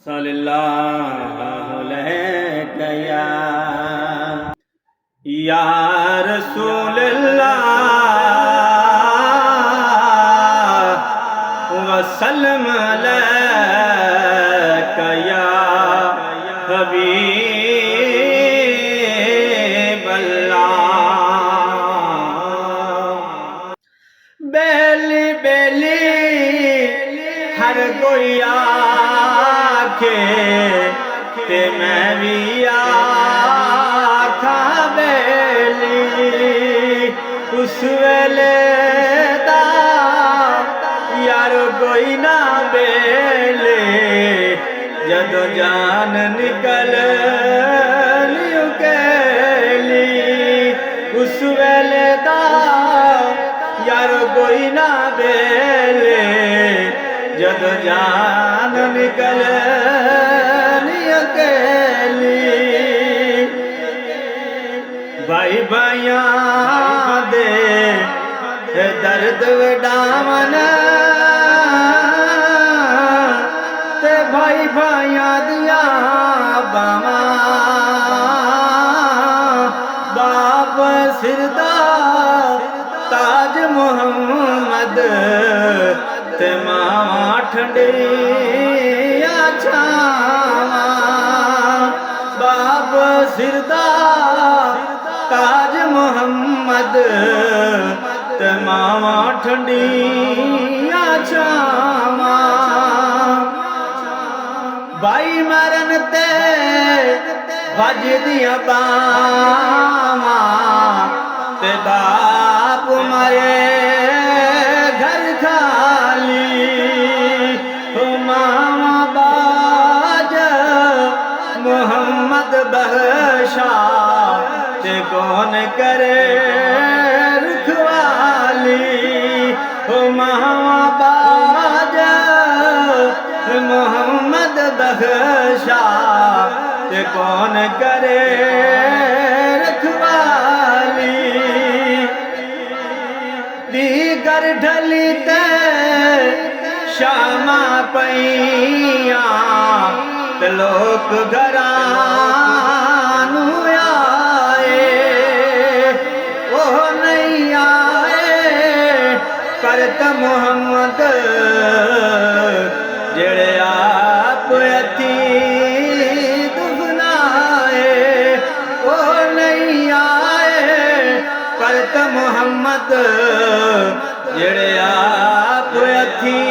सल्लल्लाहु अलैहि या रसूलल्लाह वसल्लम अलैका या हबीबल्लाह। बेली बेली हर कोई आखे ते मैं भी आखा बेली, उस वेले दा यार कोई ना बेले, जदों जान निकल केली, उस वेले दा यार कोई ना बेले, जदों जान निकल अकेली। भाई भाइया दे दर्द वडावन ते भाई भाइया दिया बावा, बाप सिरदा ताज मोहम्मद ते मावा ठंडिया छावा, बाप सिरदा ताज मोहम्मद ते मावा ठंडिया छावा। भाई मरन ते भज दिया बावा ते बाप मरे घर खाली, मामा बाज मोहम्मद बख्शा ते कौन करे रुखवाली, मामा बाज मोहम्मद बख्शा ते कौन करे रखवाली। दीगर ढली ते शामा पैया ते लोग घरानू आए, वो नहीं आए करत मोहम्मद जेड़े आप अथी दुबनाए, वो नहीं आए करत मोहम्मद जेड़े आप अथी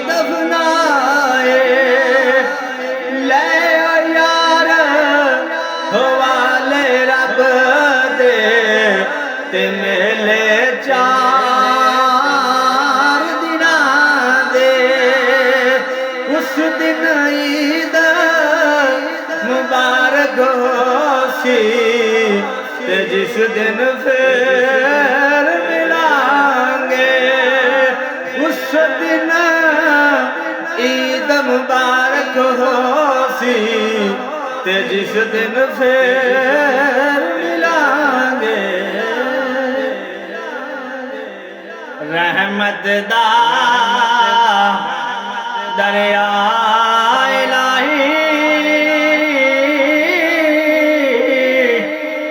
दफनाए। ले यार हवाले रब दे ते मेले चार दिना दे, उस दिन ईद मुबारक होसी ते जिस दिन फिर मिलांगे, उस दिन ईद मुबारक होसी ते जिस दिन फिर मिलांगे। रहमत दा दरिया इलाही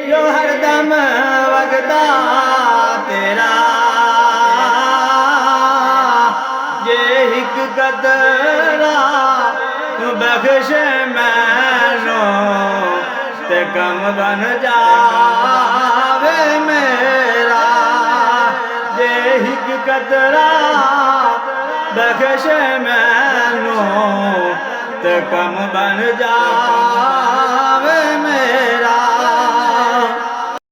जो हरदम वगदा तेरा, ये हिक कतरा बख्श मैनू ते कम बन जावे मेरा, ये हिक कतरा बख्श मैनू ते कम बन जावे मेरा।